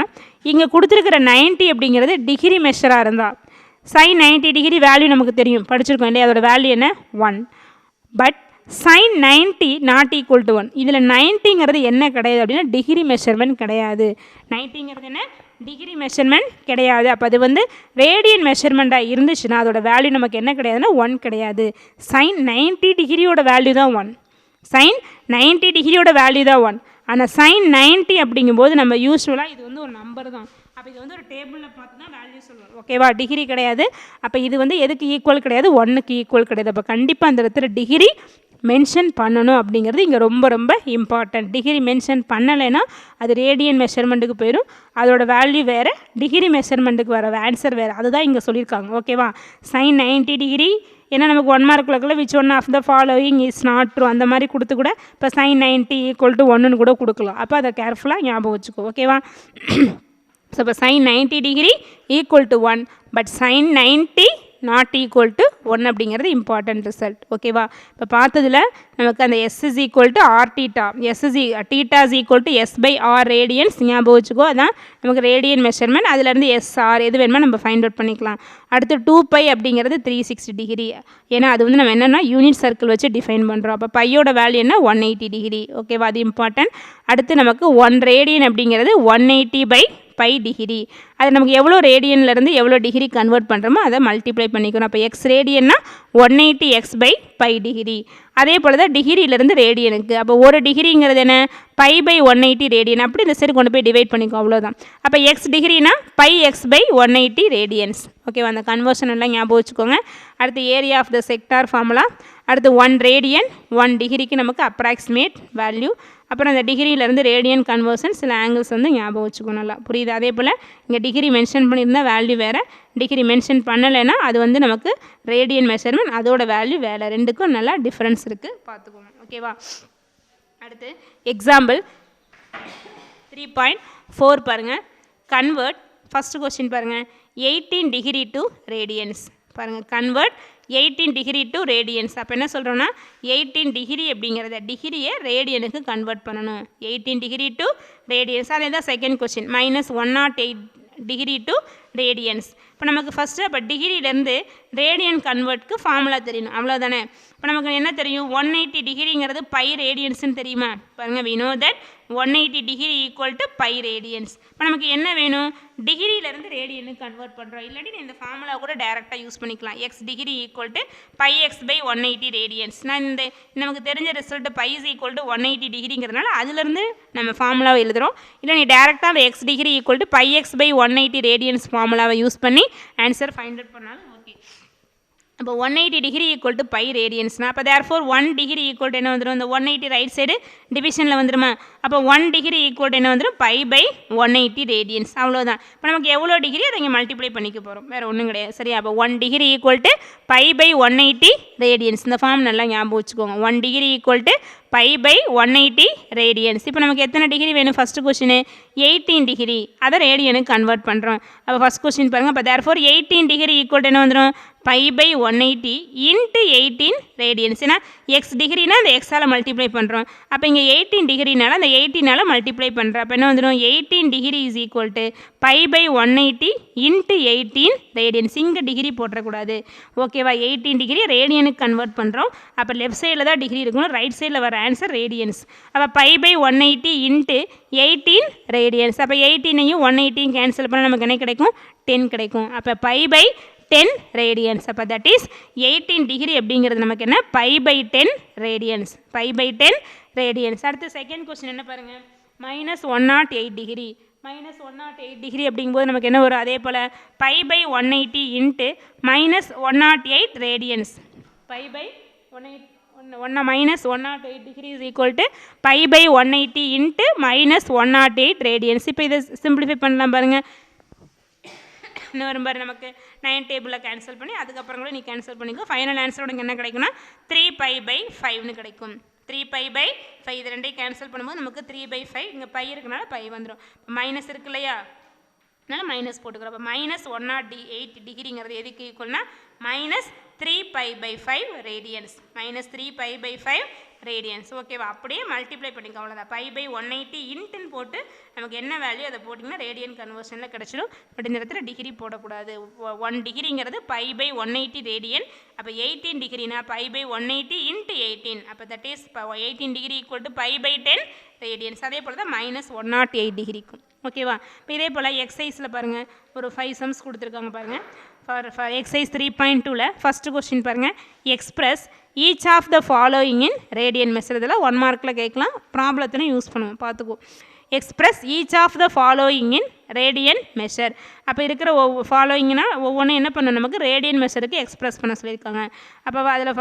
இங்கே கொடுத்துருக்கிற 90 அப்படிங்கிறது டிகிரி மெஷராக இருந்தால் sin 90 டிகிரி வேல்யூ நமக்கு தெரியும், படிச்சிருக்கோம் இல்லையா, அதோட வேல்யூ என்ன 1. But sin 90 not equal to 1. இதில் 90ங்கிறது என்ன கிடையாது அப்படின்னா டிகிரி மெஷர்மெண்ட் கிடையாது. 90ங்கிறது என்ன டிகிரி மெஷர்மெண்ட் கிடையாது. அப்போ அது வந்து ரேடியன் மெஷர்மெண்ட்டாக இருந்துச்சுன்னா அதோட வேல்யூ நமக்கு என்ன கிடையாதுன்னா 1 கிடையாது. sin 90 டிகிரியோட வேல்யூ தான் 1. sin 90 டிகிரியோட வேல்யூ தான் 1. ஆனால் sin 90 அப்படிங்கும்போது நம்ம யூஸ்வலாக இது வந்து ஒரு நம்பர் தான். அப்போ இது வந்து ஒரு டேபிளில் பார்த்து தான் வேல்யூ சொல்லுவோம். ஓகேவா? டிகிரி கிடையாது. அப்போ இது வந்து எதுக்கு ஈக்குவல் கிடையாது, 1க்கு ஈக்குவல் கிடையாது. அப்போ கண்டிப்பாக அந்த இடத்துல டிகிரி மென்ஷன் பண்ணணும் அப்படிங்கிறது இங்கே ரொம்ப ரொம்ப இம்பார்ட்டன்ட். டிகிரி மென்ஷன் பண்ணலைன்னா அது ரேடியன் மெஷர்மெண்ட்டுக்கு போயிடும், அதோட வேல்யூ வேறு, டிகிரி மெஷர்மெண்ட்டுக்கு வர ஆன்சர் வேறு. அதுதான் இங்கே சொல்லியிருக்காங்க. ஓகேவா? sin 90 டிகிரி ஏன்னா நமக்கு 1 மார்க்குள்ள which one of the following is not true அந்த மாதிரி கொடுத்து கூட இப்போ sin 90 ஈக்குவல் டு 1ன்னு கூட கொடுக்கலாம். அப்போ அதை கேர்ஃபுல்லாக ஞாபகம் வச்சுக்கோ. ஓகேவா? ஸோ இப்போ sin 90 degree equal to 1 but sin 90 not equal to 1 அப்படிங்கிறது இம்பார்ட்டன்ட் ரிசல்ட். ஓகேவா? இப்போ பார்த்ததில் நமக்கு அந்த S is equal to R theta, theta is equal to S/R radians ஞாபகம் வச்சுக்கோ. அதான் நமக்கு ரேடியன் மெஷர்மெண்ட். அதுலேருந்து SR எது வேணுமோ நம்ம ஃபைண்ட் அவுட் பண்ணிக்கலாம். அடுத்து 2π அப்படிங்கிறது 360 டிகிரி, ஏன்னா அது வந்து நம்ம என்னென்னா யூனிட் சர்க்கிள் வச்சு டிஃபைன் பண்ணுறோம். அப்போ பையோட வேல்யூ என்ன 180 டிகிரி. ஓகேவா? அது இம்பார்ட்டன்ட். அடுத்து நமக்கு 1 ரேடியன் அப்படிங்கிறது 180/π பை டிகிரி. அது நமக்கு எவ்வளோ ரேடியன்லேருந்து எவ்வளோ டிகிரி கன்வெர்ட் பண்ணுறோமோ அதை மல்டிப்ளை பண்ணிக்கணும். அப்போ எக்ஸ் ரேடியன்னா 180 எக்ஸ் பை பை டிகிரி. அதே போல் தான் டிகிரியிலேருந்து ரேடியனுக்கு. அப்போ ஒரு டிகிரிங்கிறது என்ன, பை பை 180 ரேடியன். அப்படி இந்த சைடு கொண்டு போய் டிவைட் பண்ணிக்கோ, அவ்வளோதான். அப்போ எக்ஸ் டிகிரினா பை எக்ஸ் பை 180 ரேடியன்ஸ். ஓகேவா, அந்த கன்வர்ஷன் எல்லாம் ஞாபகம் வச்சுக்கோங்க. அடுத்து area of the sector formula. அடுத்து 1 ரேடியன் 1 டிகிரிக்கு நமக்கு அப்ராக்சிமேட் வேல்யூ. அப்புறம் அந்த டிகிரியிலேருந்து ரேடியன் கன்வர்ஷன் சில ஆங்கிள்ஸ் வந்து ஞாபகம் வச்சுக்கணும், நல்லா புரியுது. அதே போல் இங்கே டிகிரி மென்ஷன் பண்ணியிருந்தால் வேல்யூ வேறு, டிகிரி மென்ஷன் பண்ணலைன்னா அது வந்து நமக்கு ரேடியன் மெஷர்மெண்ட், அதோட வேல்யூ வேறு. ரெண்டுக்கும் நல்லா டிஃப்ரென்ஸ் இருக்குது, பார்த்துக்கோங்க. ஓகேவா. அடுத்து எக்ஸாம்பிள் 3.4 பாருங்கள். கன்வெர்ட் ஃபஸ்ட்டு கொஸ்டின் பாருங்கள், 18 டிகிரி டு ரேடியன்ஸ். பாருங்கள், கன்வெர்ட் 18 டிகிரி டு ரேடியன்ஸ். அப்போ என்ன சொல்கிறோன்னா 18 டிகிரி அப்படிங்கிறத டிகிரியை ரேடியனுக்கு கன்வெர்ட் பண்ணணும். 18 டிகிரி டு ரேடியன்ஸ். அதே தான் second question, -108 degree to radians. இப்போ நமக்கு ஃபஸ்ட்டு அப்போ டிகிரியிலேருந்து ரேடியன் கன்வெர்ட்க்கு ஃபார்முலா தெரியணும், அவ்வளோதானே. இப்போ நமக்கு என்ன தெரியும், 180 டிகிரிங்கிறது பை ரேடியன்ஸ்னு தெரியுமா. பாருங்கள், we know that 180 degree equal to pi radians. இப்போ நமக்கு என்ன வேணும், டிகிரியிலேருந்து ரேடியனுக்கு கன்வெர்ட் பண்ணுறோம். இல்லாட்டி இந்த ஃபார்முலா கூட டேரெக்டாக யூஸ் பண்ணிக்கலாம். X degree equal to pi X by 180 radians. நான் இந்த நமக்கு தெரிஞ்ச result pi is equal to 180 டிகிரிங்கிறதுனால அதுலேருந்து நம்ம ஃபார்முலாவை எழுதுகிறோம். இல்லை நீ டேரெக்டாக x degree equal to pi X by 180 radians ஃபார்முலாவை யூஸ் பண்ணி ஆன்சர் ஃபைண்ட் அவுட் பண்ணாலும் ஓகே. அப்போ 180 டிகிரி ஈக்குவல் டு பை ரேடியன்ஸ்னா அப்போ தேர்ஃபோர் 1 டிகிரி ஈக்குவல் டு என்ன வந்துடும், இந்த 180 ரைட் சைடு டிவிஷனில் வந்துடுமா. அப்போ 1 டிகிரி ஈக்குவல் டு என்ன வந்துடும், பை பை 180 ரேடியன்ஸ், அவ்வளோதான். இப்போ நமக்கு எவ்வளோ டிகிரி அதை இங்கே மல்டிப்ளை பண்ணிக்க போகிறோம், வேறு ஒன்றும் கிடையாது. சரியா, அப்போ 1 degree equal to pi by 180 radians. இந்த ஃபார்ம் நல்லா ஞாபகம் வச்சுக்கோங்க. 1 degree equal to pi by 180 radians. இப்போ நமக்கு எத்தனை டிகிரி வேணும், ஃபஸ்ட்டு கொஸ்டின் 18 டிகிரி, அதை ரேடியனுக்கு கன்வெர்ட் பண்ணுறோம். அப்போ ஃபஸ்ட் கொஸ்டின் பாருங்கள். அப்போ தேர்ஃபோர் 18 டிகிரி ஈக்குவல் டு என்ன வந்துடும், பை பை 180 இன்ட்டு 18 ரேடியன்ஸ். ஏன்னா எக்ஸ் டிகிரினா அந்த எக்ஸால் மல்டிப்ளை பண்ணுறோம். அப்போ இங்கே 18 டிகிரினால அந்த 18ஆல் மல்டிப்ளை பண்ணுறோம். அப்போ என்ன வந்துடும், 18 degree is equal to pi by 180 into 18 radians. இங்கே டிகிரி போட்டக்கூடாது, ஓகேவா. 18 டிகிரி ரேடியனுக்கு கன்வெர்ட் பண்ணுறோம். அப்போ லெஃப்ட் சைடில் தான் டிகிரி இருக்கணும், ரைட் சைடில் வர ஆன்சர் ரேடியன்ஸ். அப்போ பை பை 180 இன்ட்டு 18 ரேடியன்ஸ். அப்போ 18ஐயும் 180 கேன்சல் பண்ணால் நமக்கு என்ன கிடைக்கும், 10 கிடைக்கும். அப்போ பை பை 10 ரேடியன்ஸ். அப்போ தட் இஸ் 18 டிகிரி அப்படிங்கிறது நமக்கு என்ன, pi by 10 radians, pi by 10 radians. அடுத்து செகண்ட் கொஸ்டின் என்ன பாருங்கள், -108 டிகிரி. -108 டிகிரி அப்படிங்கும்போது நமக்கு என்ன வரும், அதே போல் pi by 180 into -108 radians. Pi by 108 degree is equal to pi by 180 into -108 radians. இப்போ இதை சிம்பிளிஃபை பண்ணலாம் பாருங்கள். இன்னும் வரும் பாரு, நமக்கு 9 டேபிளில் கேன்சல் பண்ணி அதுக்கப்புறம் கூட நீ கேன்சல் பண்ணிக்கோ. ஃபைனல் ஆன்சர் உனக்கு என்ன கிடைக்கும்னா 3 பை பை 5னு கிடைக்கும். 3 பை பை 5 இது ரெண்டையும் கேன்சல் பண்ணும்போது நமக்கு 3 பை 5, இங்கே பை இருக்கனால பை வந்துடும். மைனஸ் இருக்கு இல்லையா, அதனால் மைனஸ் போட்டுக்கிறோம். அப்போ -108 டிகிரிங்கிறது எதுக்கு ஈக்குவல்னா -3 pi by 5 radians. -3 pi by 5 radians, ஓகேவா. அப்படியே மல்டிப்ளை பண்ணிக்கோ, அவ்வளோதான். பை பை 180 இன்ட்டுன்னு போட்டு நமக்கு என்ன வேல்யூ அதை போட்டிங்கன்னா ரேடியன் கன்வர்ஷனில் கிடச்சிடும். பட் இந்த இடத்துல டிகிரி போடக்கூடாது. 1 டிகிரிங்கிறது பை பை 180 ரேடியன். அப்போ 18 டிகிரினா பை பை 180 இன்ட்டு 18. அப்போ that is 18 degree equal to pi by 10 radians. அதே போல் தான் -108 டிகிரிக்கும், ஓகேவா. இப்போ இதே போல் எக்ஸசைஸில் பாருங்கள், ஒரு 5 சம்ஸ் கொடுத்துருக்காங்க பாருங்கள். ஃபார் எக்ஸசைஸ் 3.2ல் ஃபஸ்ட்டு கொஸ்டின் பாருங்கள், express each of the following in radian measure. இதெல்லாம் 1 மார்க்கில் கேட்கலாம், ப்ராப்ளத்தினை யூஸ் பண்ணுவோம், பார்த்துக்குவோம். Express each of the following in radian measure. அப்போ இருக்கிற ஃபாலோயிங்னா ஒவ்வொன்றும் என்ன பண்ணணும், நமக்கு ரேடியன் மெஷருக்கு எக்ஸ்பிரஸ் பண்ண சொல்லியிருக்காங்க. அப்போ அதில்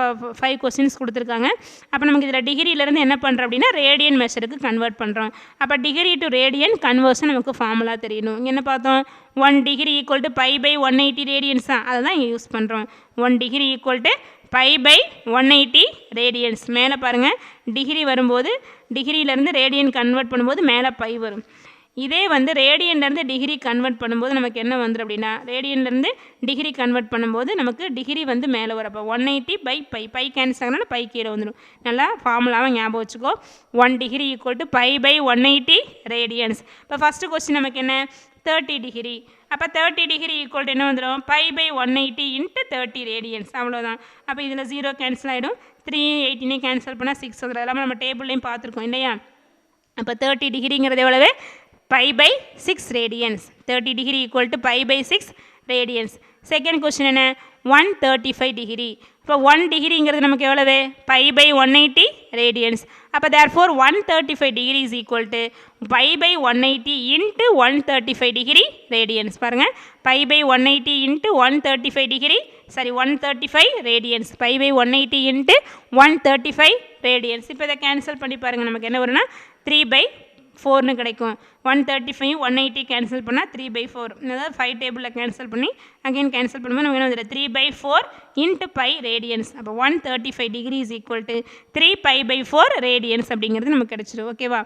5 கொஸ்டின்ஸ் கொடுத்துருக்காங்க. அப்போ நமக்கு இதில் டிகிரியிலேருந்து என்ன பண்ணுறோம் அப்படின்னா ரேடியன் மெஷருக்கு கன்வெர்ட் பண்ணுறோம். அப்போ டிகிரி டு ரேடியன் கன்வர்ஷன் நமக்கு ஃபார்முலா தெரியணும். இங்கே என்ன பார்த்தோம், 1 degree equal to pi by 180 radians தான், அதை தான் இங்கே யூஸ் பண்ணுறோம். 1 degree equal to pi by 180 radians. மேலே பாருங்கள், டிகிரி வரும்போது டிகிரியிலேருந்து ரேடியன் கன்வெர்ட் பண்ணும்போது மேலே பை வரும். இதே வந்து ரேடியன்லேருந்து டிகிரி கன்வெர்ட் பண்ணும்போது நமக்கு என்ன வந்துடும் அப்படின்னா, ரேடியன்லேருந்து டிகிரி கன்வெர்ட் பண்ணும்போது நமக்கு டிகிரி வந்து மேலே வரும். அப்போ 180 பை பை, பை கேன்சல் ஆகனால பை கீழே வந்துடும். நல்லா ஃபார்முலாவை ஞாபகம் வச்சுக்கோ. 1 degree equal to pi by 180 radians. இப்போ ஃபஸ்ட்டு கொஸ்டின் நமக்கு என்ன, 30 டிகிரி. அப்போ 30 டிகிரி ஈக்குவல் டு என்ன வந்துடும், பை பை 180 இன்ட்டு 30 ரேடியன்ஸ், அவ்வளோதான். அப்போ இதில் 0 கேன்சல் ஆகிடும். 318 கேன்சல் பண்ணால் 6 வந்துடும். அதெல்லாம் நம்ம டேபிள்லையும் பார்த்துருக்கோம் இல்லையா. அப்போ 30 டிகிரிங்கிறது எவ்வளவு, pi by 6 radians. 30 degree equal to pi by 6 radians. Second question என்ன 135 degree. இப்போ 1 டிகிரிங்கிறது நமக்கு எவ்வளவு pi by 180 radians. அப்போ therefore 135 degree is equal to pi by 180 into 135 degree radians. பாருங்க pi by 180 into 135 degree 135 radians. pi by 180 into 135 radians. இப்போ இதை cancel பண்ணி பாருங்க நமக்கு என்ன வரும்னா 3/4 கிடைக்கும். 135 180 கேன்சல் பண்ணால் 3/4. அதாவது 5 டேபிளில் கேன்சல் பண்ணி அகைன் கேன்சல் பண்ணும்போது நமக்கு என்ன வந்துடும் 3/4 இன்ட்டு பை ரேடியன்ஸ். அப்போ 135 degree is equal to 3 pi/4 radians அப்படிங்கிறது நமக்கு கிடச்சிடும். ஓகேவா?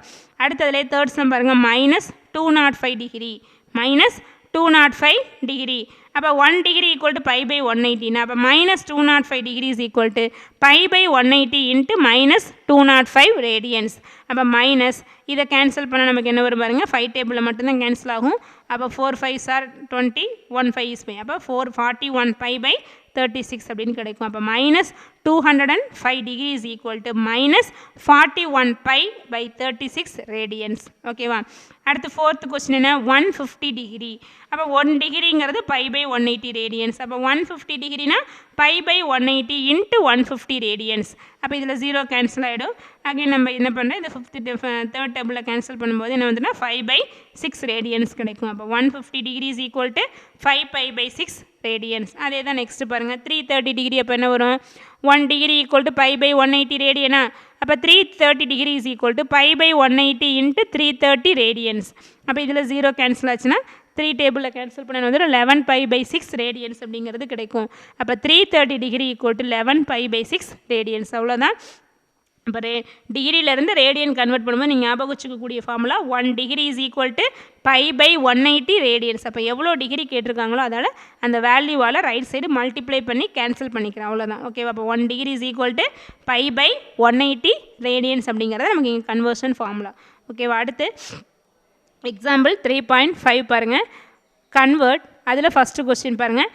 அடுத்ததுல தேர்ட் சம் பாருங்கள் -205 டிகிரி -205 டிகிரி. அப்போ 1 degree equal to pi by 180. அப்போ -205 degree is equal to pi by 180 into -205 radians. அப்போ மைனஸ் இதை கேன்சல் பண்ண நமக்கு என்ன வரும் பாருங்கள் 5 டேபிளில் மட்டும்தான் கேன்சல் ஆகும். அப்போ 4 5s are 20 1 5 is 5. அப்போ 441 pi by 36 அப்படின்னு கிடைக்கும். அப்போ -205 degree is equal to -41 pi by 36 radians. ஓகேவா? அடுத்து ஃபோர்த் கொஸ்டின் என்ன 150 டிகிரி. அப்போ 1 டிகிரிங்கிறது pi by 180 ரேடியன்ஸ். அப்போ 150 டிகிரினா pi by 180 இன்ட்டு 150 ரேடியன்ஸ். அப்போ இதில் 0 கேன்சல் ஆகிடும். அகைன் நம்ம என்ன பண்ணுறோம் இந்த தேர்ட் டேபிளில் கேன்சல் பண்ணும்போது என்ன வந்துன்னா 5/6 ரேடியன்ஸ் கிடைக்கும். அப்போ 150 degree is equal to 5 pi by 6 radians. அதே தான் நெக்ஸ்ட் பாருங்கள் 330 டிகிரி. அப்போ என்ன வரும் 1 degree equal to pi by 180 ரேடியனா. அப்போ 330 degree is equal to pi by 180 into 330 radians. அப்போ இதில் 0 கேன்சல் ஆச்சுன்னா 3 டேபிளில் கேன்சல் பண்ண வந்து 11 pi by 6 ரேடியன்ஸ் அப்படிங்கிறது கிடைக்கும். அப்போ 330 degree equal to 11 pi by 6 radians. அவ்வளோதான். இப்போ டிகிரியிலேருந்து ரேடியன் கன்வெர்ட் பண்ணும்போது நீங்கள் ஞாபகம் வச்சுக்கக்கூடிய formula 1 degree is equal to pi by 180 radians. அப்போ எவ்வளோ டிகிரி கேட்டிருக்காங்களோ அதால் அந்த வேல்யூவால் ரைட் சைடு மல்டிப்ளை பண்ணி கேன்சல் பண்ணிக்கிறேன். அவ்வளோதான். ஓகேவா? அப்போ 1 degree is equal to pi by 180 radians அப்படிங்கிறத நமக்கு இங்கே கன்வர்ஷன் ஃபார்முலா. ஓகேவா? அடுத்து எக்ஸாம்பிள் 3.5 பாருங்கள் கன்வெர்ட். அதில் ஃபஸ்ட்டு கொஸ்டின் பாருங்கள்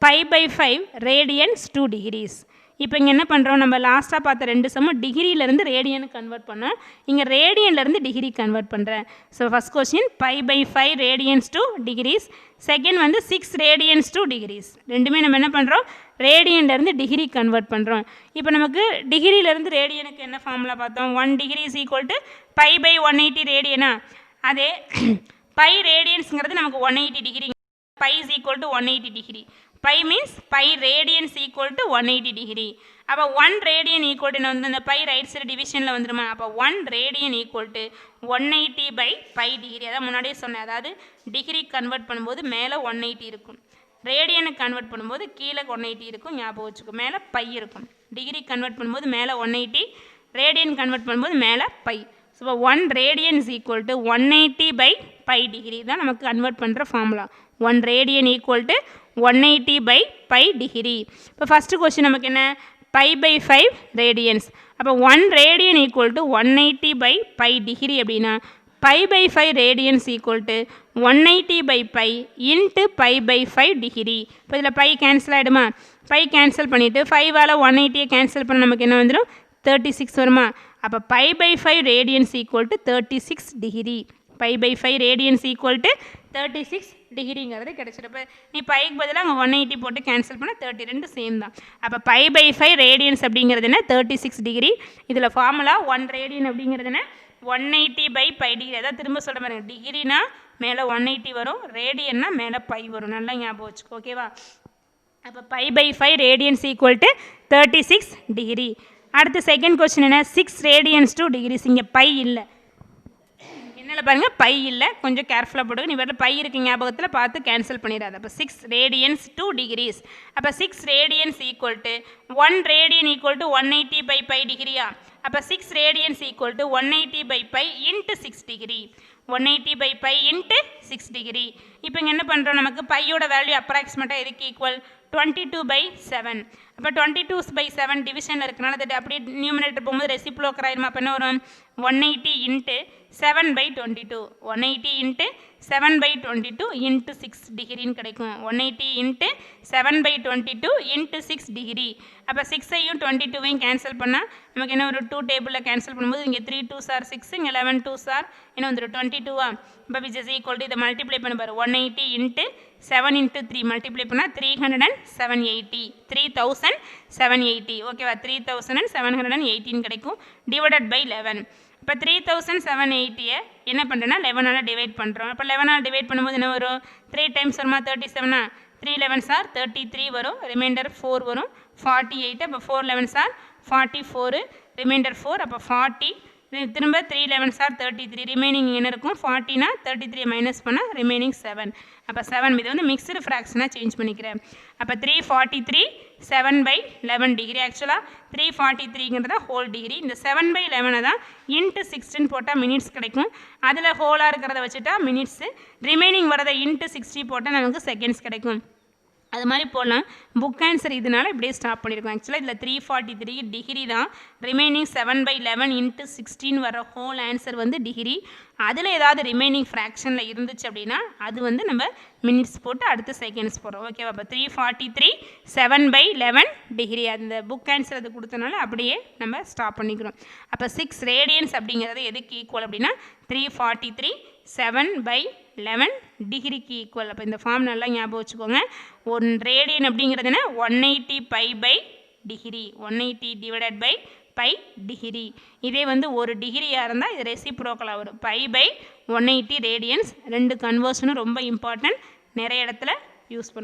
pi by 5 ரேடியன்ஸ் 2 டிகிரிஸ். இப்போ இங்கே என்ன பண்ணுறோம் நம்ம லாஸ்ட்டாக பார்த்த 2 சம்மும் டிகிரியிலேருந்து ரேடியனுக்கு கன்வெர்ட் பண்ணோம். இங்கே ரேடியன்லேருந்து டிகிரி கன்வெர்ட் பண்ணுறேன். So first question pi by 5 radians 2 degrees. Second வந்து 6 ரேடியன்ஸ் 2 டிகிரிஸ். ரெண்டுமே நம்ம என்ன பண்ணுறோம் ரேடியன்லேருந்து டிகிரி கன்வெர்ட் பண்ணுறோம். இப்போ நமக்கு டிகிரியிலேருந்து ரேடியனுக்கு என்ன ஃபார்முலா பார்த்தோம் 1 degree is equal to pi by 180 ரேடியனா. அதே பை ரேடியன்ஸுங்கிறது நமக்கு 180 degree. pi is equal to 180 degree. pi means pi radians equal to 180 degree. அப்போ 1 radian equal to வந்து இந்த pi ரைட் சைடு டிவிஷனில் வந்துருமா. அப்போ 1 radian equal to 180 by pi degree. அதான் முன்னாடியே சொன்னேன். அதாவது டிகிரி கன்வெர்ட் பண்ணும்போது மேலே 180 இருக்கும், ரேடியனுக்கு கன்வெர்ட் பண்ணும்போது கீழே 180 இருக்கும். ஞாபகம் வச்சுக்கும். மேலே பை இருக்கும். டிகிரி கன்வெர்ட் பண்ணும்போது மேலே 180, ரேடியன் கன்வெர்ட் பண்ணும்போது மேலே pi. So 1 radian is equal to 180 by pi degree தான் நமக்கு கன்வெர்ட் பண்ணுற formula. 1 radian equal to 180 by pi degree. இப்போ ஃபஸ்ட்டு கொஸ்டின் நமக்கு என்ன pi by 5 ரேடியன்ஸ். அப்போ 1 radian equal to 180 by pi degree அப்படின்னா pi by 5 radians equal to 180 by pi into pi by 5 degree. இப்போ இதில் pi கேன்சல் ஆகிடுமா. pi cancel பண்ணிவிட்டு 5ஆல் 180 கேன்சல் பண்ண நமக்கு என்ன வந்துடும் 36 வருமா. அப்போ pi by 5 radians equal to 36 degree. pi by 5 radians equal to 36 டிகிரிங்கிறது கிடச்சிருப்ப. நீ பைக்கு பதிலாக அங்கே 180 போட்டு கேன்சல் பண்ணால் 32 சேம் தான். அப்போ pi by 5 ரேடியன்ஸ் அப்படிங்கிறது என்ன 36 டிகிரி. இதில் ஃபார்முலா 1 ரேடியன் அப்படிங்கிறது என்ன 180 by pi டிகிரி. அதான் திரும்ப சொல்கிற மாதிரி டிகிரினா மேலே 180 வரும், ரேடியன்னா மேலே பை வரும். நல்லா ஞாபகம் வச்சுக்கோ. ஓகேவா? அப்போ pi by 5 radians equal to 36 degree. அடுத்து செகண்ட் கொஸ்டின் என்ன 6 ரேடியன்ஸ் 2 டிகிரிஸ். இங்கே பை இல்லை. என்னால் பாருங்கள் பை இல்லை, கொஞ்சம் கேர்ஃபுல்லாக போடுங்க. நீ வரல பை இருக்கு ஞாபகத்தில் பார்த்து கேன்சல் பண்ணிடாது. அப்போ 6 ரேடியன்ஸ் 2 டிகிரிஸ். அப்போ 6 radians equal to 1 radian equal to 180 by pi டிகிரியா. அப்போ 6 radians equal to 180 by pi into 6 degree. 180 by pi into 6 degree. இப்போ இங்கே என்ன பண்ணுறோம் நமக்கு பையோட வேல்யூ அப்ராக்சிமேட்டாக எதுக்கு ஈக்குவல் 22/7. அப்போ 22/7 டிவிஷனில் இருக்கனால அது அப்படியே நியூமினேட்டர் போகும்போது ரெசிப்ரோக்கல் ஆயிருமா. அப்போ என்ன வரும் 180 இன்ட்டு 7/22 180 இன்ட்டு 7/22 இன்ட்டு 6 டிகிரின்னு கிடைக்கும் 180 இன்ட்டு 7/22 இன்ட்டு 6 டிகிரி அப்போ 6ஐயும் 22வையும் கேன்சல் பண்ணால் நமக்கு என்ன ஒரு 2 டேபிளில் கேன்சல் பண்ணும்போது இங்கே 3 2s are 6 இங்கே 11 2s are என்ன வந்துடும் 22 இப்போ விச் இஸ் ஈக்குவல் டு இதை மல்டிப்ளை பண்ண பாரு 180 இன்ட்டு 7 இன்ட்டு 3 மல்டிப்ளை பண்ணால் 3780 ஓகேவா 3718 கிடைக்கும் டிவைடட் பை 11 இப்போ 3780 என்ன பண்ணுறேன்னா 11ஆல் டிவைட் பண்ணுறோம் அப்போ 11ஆல் டிவைட் பண்ணும்போது என்ன வரும் 3 டைம்ஸ் வருமா 37 3 11s are 33 வரும் ரிமைண்டர் 4 வரும் 48 அப்போ 4 11s are 44 ரிமைண்டர் 4 அப்போ 40 திரும்ப 3 11s are 33 ரிமைனிங் என்ன இருக்கும் 40னா 33 மைனஸ் பண்ணால் ரிமைனிங் 7 அப்போ 7 இது வந்து மிக்சடு ஃப்ராக்ஷனாக சேஞ்ச் பண்ணிக்கிறேன் அப்போ 343 7/11 டிகிரி ஆக்சுவலாக 343ங்கிறத ஹோல் டிகிரி இந்த 7/11 தான் இன்ட்டு 16 போட்டால் மினிட்ஸ் கிடைக்கும் அதில் ஹோலாக இருக்கிறத வச்சுட்டா மினிட்ஸு ரிமைனிங் வரதை இன்ட்டு 60 போட்டால் நமக்கு செகண்ட்ஸ் கிடைக்கும் அது மாதிரி போடலாம் புக் ஆன்சர் இதனால இப்படியே ஸ்டாப் பண்ணியிருக்கோம் ஆக்சுவலாக இதில் 343 டிகிரி தான் ரிமைனிங் 7/11 இன்ட்டு 16 வர ஹோல் ஆன்சர் வந்து டிகிரி அதில் ஏதாவது ரிமைனிங் ஃப்ராக்ஷனில் இருந்துச்சு அப்படின்னா அது வந்து நம்ம மினிட்ஸ் போட்டு அடுத்து செகண்ட்ஸ் போடுறோம் ஓகேவா அப்போ 343 7/11 டிகிரி அந்த புக் ஆன்சர் அது கொடுத்தனால அப்படியே நம்ம ஸ்டாப் பண்ணிக்கிறோம் அப்போ 6 ரேடியன்ஸ் அப்படிங்கிறது எதுக்கு ஈக்குவல் அப்படின்னா 343 7/11 டிகிரிக்கு ஈக்குவல் அப்போ இந்த ஃபார்ம் நல்லா ஞாபகம் வச்சுக்கோங்க 1 ரேடியன் அப்படிங்கிறதுனா 180 π/, degree 180 divided by pi degree இதே வந்து ஒரு டிகிரியாக இருந்தால் இது ரெசிப்ரோக்கலாக வரும் π/180 ரேடியன்ஸ் ரெண்டு கன்வர்ஷனும் ரொம்ப இம்பார்ட்டன்ட் நிறைய இடத்துல யூஸ் பண்ணுவோம்